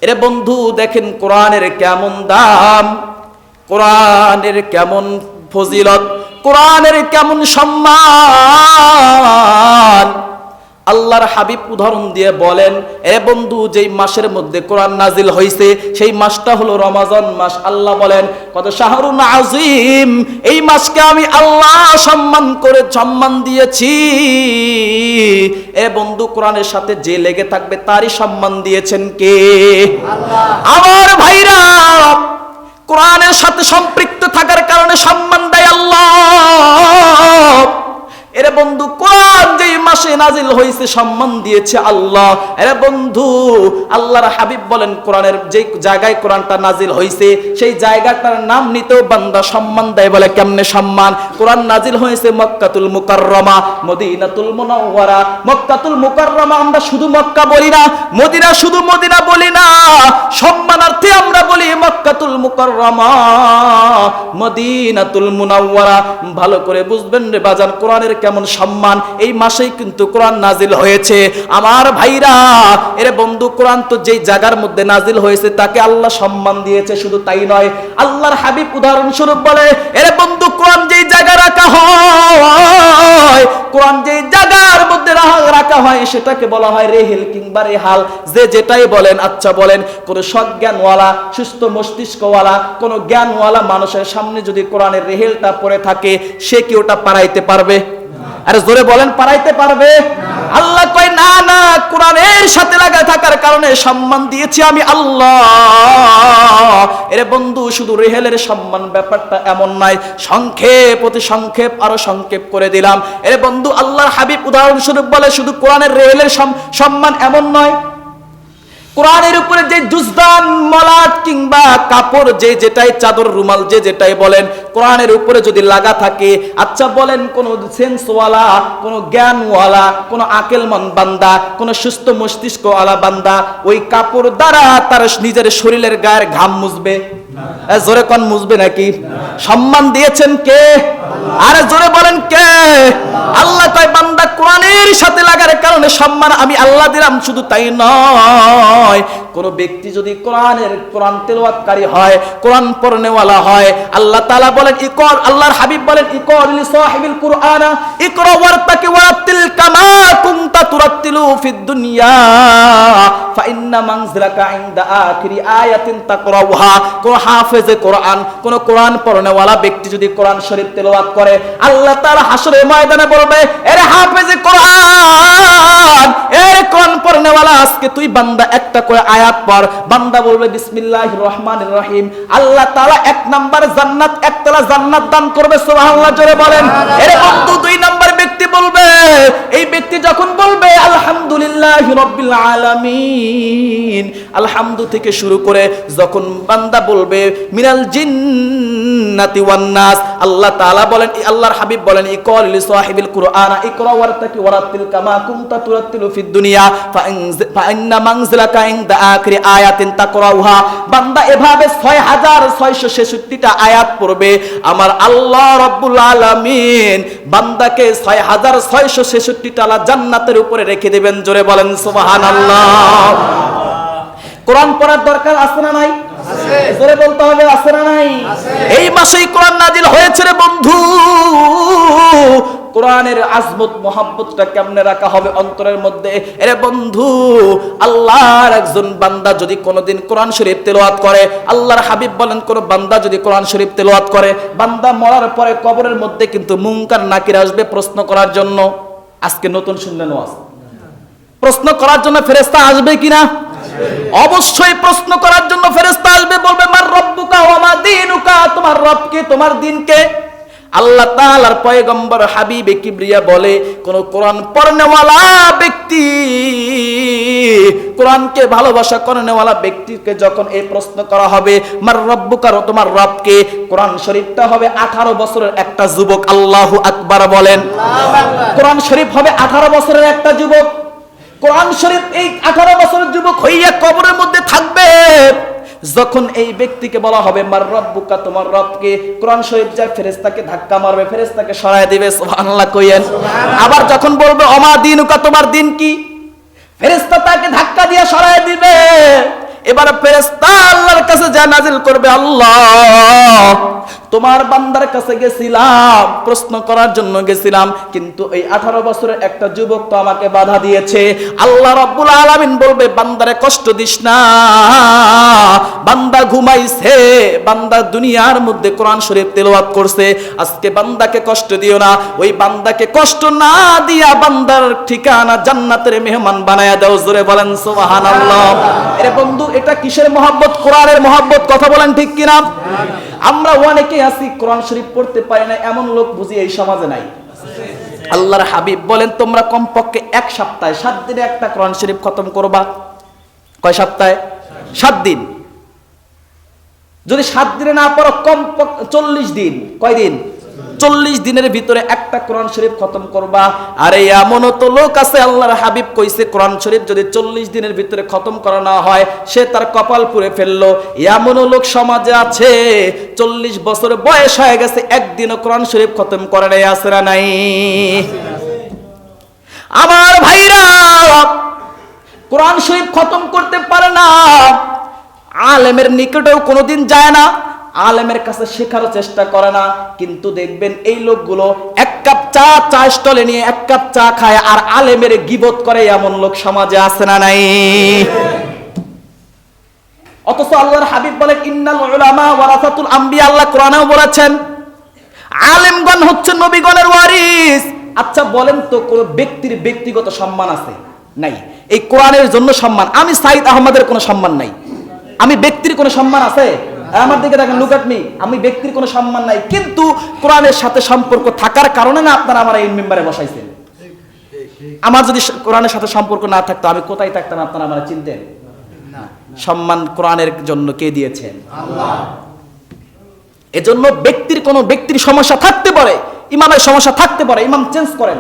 এরে বন্ধু দেখেন কোরআনের কেমন দাম, কোরআনের কেমন ফজিলত, কোরআনের কেমন সম্মান। আল্লাহর হাবিব উদাহরণ দিয়ে বলেন, এ বন্ধু যেই মাসের মধ্যে কোরআন নাজিল হয়েছে সেই মাসটা হলো রমাজান মাস। আল্লাহ বলেন কত শাহরুন আজিম, এই মাসকে আমি আল্লাহ সম্মান দিয়েছি। এ বন্ধু কোরআনের সাথে যে লেগে থাকবে তারই সম্মান দিয়েছেন কে? আল্লাহ। আমার ভাইরা, কোরআনের সাথে সম্পৃক্ত থাকার কারণে সম্মান দেয় আল্লাহ। এরে বন্ধু কোরআন যেই মাসে নাজিল হয়েছে সম্মান দিয়েছে আল্লাহ। এরে বন্ধু আল্লাহর হাবিব বলেন কোরআনের যে জায়গায় কোরআনটা নাজিল হয়েছে সেই জায়গাটার নাম নিতেও বান্দা সম্মান দেয়। বলে কেমনে সম্মান? কোরআন নাজিল হয়েছে মক্কাতুল মুকাররমা, মদিনাতুল মুনাওয়ারা। মক্কাতুল মুকাররমা আমরা শুধু মক্কা বলি না, মদিনা শুধু মদিনা বলি না, সম্মানার্থে আমরা বলি মক্কাতুল মুকাররমা, মদিনাতুল মুনাওয়ারা। ভালো করে বুঝবেন রে বাজান, কোরআনের কেমন সম্মান। এই মাসেই কিন্তু কোরআন নাজিল হয়েছে। আমার ভাইরা, এরে বন্ধু কোরআন তো যেই জায়গার মধ্যে নাজিল হয়েছে তাকে আল্লাহ সম্মান দিয়েছে। শুধু তাই নয়, আল্লাহর হাবিব উদাহরণস্বরূপ বলে, এরে বন্ধু কোরআন যেই জায়গা রাখা হয়, কোরআন যেই জায়গার মধ্যে রাখা হয় সেটাকে বলা হয় রেহেল কিংবা রেহাল। যে যেটাই বলেন, আচ্ছা বলেন, কোন সজ্ঞানওয়ালা সুস্থ মস্তিষ্কওয়ালা কোন জ্ঞানওয়ালা মানুষের সামনে যদি কোরআনের রেহেলটা পড়ে থাকে সে কি ওটা পারাইতে পারবে? আরে জোরে বলেন, পারাইতে পারবে? আল্লাহ কয় না না, কোরআনের সাথে লাগা থাকার কারণে সম্মান দিয়েছি আমি আল্লাহ। এরে বন্ধু শুধু রেহেলের সম্মান ব্যাপারটা এমন নয়, সংক্ষেপ অতি সংক্ষেপ আরো সংক্ষেপ করে দিলাম। এরে বন্ধু আল্লাহর হাবিব উদাহরণস্বরূপ বলে শুধু কোরআনের রেহেলের সম্মান এমন নয়, কোরআনের উপরে যে জুজদান মলাট কিংবা কাপড় যে যেটাই চাদর রুমাল যে যেটাই বলেন কোরআনের উপরে যদি লাগা থাকে, আচ্ছা বলেন কোন সেন্সওয়ালা কোন জ্ঞানওয়ালা কোন আকলমন বান্দা কোন সুস্থ মস্তিষ্কওয়ালা বান্দা ওই কাপড় দ্বারা তার নিজের শরীরের গায়ের ঘাম মুছবে? জোরে কোন মুছবে নাকি? সম্মান দিয়েছেন কে? আরে জোরে বলেন কে? আল্লাহ কয় বান্দা কোরআনের সাথে লাগার কারণে সম্মান আমি আল্লাহ দিলাম। শুধু তাই নয়, কোন ব্যক্তি যদি কোরআন তেলাওয়াতকারী হয়, কোরআন পড়নেওয়ালা হয়, আল্লাহ তাআলা বলেন ইকর, আল্লাহর হাবিব বলেন ইকর লি সাহিবিল কুরআনা ইকরা ওয়ারতাকি ওয়ারাতিল কামা কুনতা তুরাতিলু ফিদ দুনিয়া ফা ইন্না মানজিলাকা ইনদা আখিরি আয়াতিন তাকরাউহা। কোন হাফেজে কোরআন, কোন কোরআন পড়নেওয়ালা ব্যক্তি যদি কোরআন শরীফ তেলাওয়াত করে, আল্লাহ তাআলা হাশরের ময়দানে বলবে, এরে হাফেজে কোরআন, এরে কোরআন পড়নেওয়ালা, আজকে তুই বান্দা একটা করে আয়াত পড়। বান্দা বলবে বিসমিল্লাহির রহমানির রহিম। আল্লাহ তাআলা এক নাম্বার জান্নাত, একতলা জান্নাত দান করবে। সুবহানাল্লাহ জোরে বলেন। এরে বন্ধু দুই নাম্বার ব্যক্তি বলবে, এই ব্যক্তি যখন বলবে আলহামদুলিল্লাহি রাব্বিল আলামিন, আলহামদু থেকে শুরু করে যখন বান্দা বলবে মিনাল জিন্নাতি ওয়ান নাস, আল্লাহ তাআলা বলেন, আল্লাহর হাবিব বলেন ইকল লি সাহিবিল কুরআন ইকরা ওয়ারতাকি ওয়ারাতিল কামা কুনতা তুরাতিলু ফিদ দুনিয়া ফা ইন্না মানজিলাকা ইনদা আখিরি আয়াতিন তাকরাউহা। বান্দা এভাবে 6666টা আয়াত পড়বে, আমার আল্লাহ রাব্বুল আলামিন বান্দাকে 6666টা জান্নাতের উপরে রেখে দিবেন। জোরে বলেন সুবহানাল্লাহ। কোরআন পড়ার দরকার আছে না নাই? আছে। জোরে বলতে হবে, আছে না নাই? আছে। এই মাসেই কোরআন নাজিল হয়েছে রে বন্ধু। কোরআনের আজমত মোহাব্বতটা কেমনে রাখা হবে অন্তরের মধ্যে? এরে বন্ধু আল্লাহর একজন বান্দা যদি কোনোদিন কোরআন শরীফ তেলাওয়াত করে, আল্লাহর হাবিব বলেন কোন বান্দা যদি কোরআন শরীফ তেলাওয়াত করে, বান্দা মরার পরে কবরের মধ্যে কিন্তু মুনকার নাকির আসবে প্রশ্ন করার জন্য। আজকে নতুন শুনলেন ওয়াজ, প্রশ্ন করার জন্য ফেরেশতা আসবে কিনা? অবশ্যই প্রশ্ন করার জন্য ফেরেশতা আসবে, বলবে মার রব্বুকা ওয়া মা দীনুকা, তোমার রব কে, তোমার দিন কে? আল্লাহ তাআলার পয়গম্বর হাবিবে কিবরিয়া বলে কোন কোরআন পড়নেওয়ালা ব্যক্তি, কোরআনকে ভালোবাসা করনেওয়ালা ব্যক্তিকে যখন এই প্রশ্ন করা হবে মার রব্বুকা, তোমার রব কে, কোরআন শরীফটা হবে 18 বছরের একটা যুবক। আল্লাহু আকবার বলেন। কোরআন শরীফ হবে 18 বছরের একটা যুবক। কোরআন শরীফ এই 18 বছরের যুবক হইয়া কবরের মধ্যে থাকবে। যখন এই ব্যক্তিকে বলা হবে মার রব্বুকা, তোমার রবকে, কোরআন শরীফ যায় ফেরেশতাকে ধাক্কা মারবে, ফেরেশতাকে সরায় দিবে। সুবহানাল্লাহ কইয়েন। আবার যখন বলবে অমা দীনুকা, তোমার দিন কি, ফেরেশতা তাকে ধাক্কা দিয়ে সরায় দিবে। এবার ফেরেশতা আল্লাহর কাছে যা নাজিল করবে, আল্লাহ তোমার বান্দার কাছে গেছিলাম, প্রশ্ন করার জন্য গেছিলাম, কিন্তু এই 18 বছরের একটা যুবক তো আমাকে বাধা দিয়েছে। আল্লাহ রাব্বুল আলামিন বলবে, বান্দারে কষ্ট দিস না, বান্দা ঘুমাইছে, বান্দা দুনিয়ার মধ্যে কোরআন শরীফ তেলাওয়াত করছে, আজকে বান্দাকে কষ্ট দিও না। ওই বান্দাকে কষ্ট না দিয়া বান্দার ঠিকানা জান্নাতের মেহমান বানায়া দাও। জোরে বলেন সুবহানাল্লাহ। এরে বন্ধু, এটা কিসের মহব্বত? কোরআনের মহব্বত। কথা বলেন ঠিক কিনা? আমরা অনেকে আছি কোরআন শরীফ পড়তে পারি না, এমন লোক বুঝি এই সমাজে নাই? আল্লাহর হাবিব বলেন, তোমরা কমপক্ষে 1 সপ্তাহে 7 দিনে একটা কোরআন শরীফ খতম করবা। কয় সপ্তাহে? 7 দিন। যদি 7 দিনে না পারো, কমপক্ষে 40 দিন। কয় দিন? 40 দিনের ভিতরে একটা কোরআন শরীফ খতম করবা। আরে এমনও তো লোক আছে, আল্লাহর হাবিব কইছে কোরআন শরীফ যদি 40 দিনের ভিতরে খতম করা না হয়, সে তার কপাল পুড়ে ফেললো। এমনও লোক সমাজে আছে, 40 বছর বয়স হয়ে গেছে, একদিনও কোরআন শরীফ খতম করে নাই। আছে না নাই? আমার ভাইরা, কোরআন শরীফ খতম করতে পারে না, আলেমের নিকটেও কোনোদিন যায় না, আলেমের কাছে শেখারও চেষ্টা করে না। কিন্তু দেখবেন এই লোকগুলো 1 কাপ চা চা স্টলে নিয়ে 1 কাপ চা খায় আর আলেমের গীবত করে, এমন লোক সমাজে আছে না নাই? অথচ আল্লাহর হাবিব বলেন, ইন্নাল উলামা ওয়ারাসাতুল আম্বিয়া। আল্লাহ কোরআনেও বলেছেন, আলেমগণ হচ্ছে নবীগণের ওয়ারিস। আচ্ছা বলেন তো, কোন ব্যক্তির ব্যক্তিগত সম্মান আছে? নাই। এই কোরআনের জন্য সম্মান। আমি সাইদ আহমদের কোনো সম্মান নাই, আমি ব্যক্তির কোনো সম্মান আছে? আমার দিকে দেখেন, লুক এট মি। আমি ব্যক্তির কোনো সম্মান নাই, কিন্তু কোরআনের সাথে সম্পর্ক থাকার কারণে না আপনারা আমার এই মেম্বারে বসাইছেন। আমার যদি কোরআনের সাথে সম্পর্ক না থাকতো, আমি কোথায় থাকতাম আপনারা আমার চিনতেন? সম্মান কোরআনের জন্য কে দিয়েছেন? আল্লাহ। এজন্য ব্যক্তির সমস্যা থাকতে পারে, ইমামের সমস্যা থাকতে পারে, ইমাম চেঞ্জ করেন,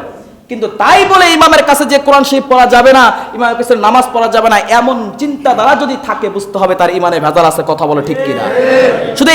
কিন্তু তাই বলে ইমামের কাছে যে কোরআন শরীফ পড়া যাবে না, ইমামের কাছে নামাজ পড়া যাবে না, এমন চিন্তাধারা যদি থাকে, বুঝতে হবে তার ইমানে ভেজাল আছে। কথা বলে ঠিক কিনা? শুধু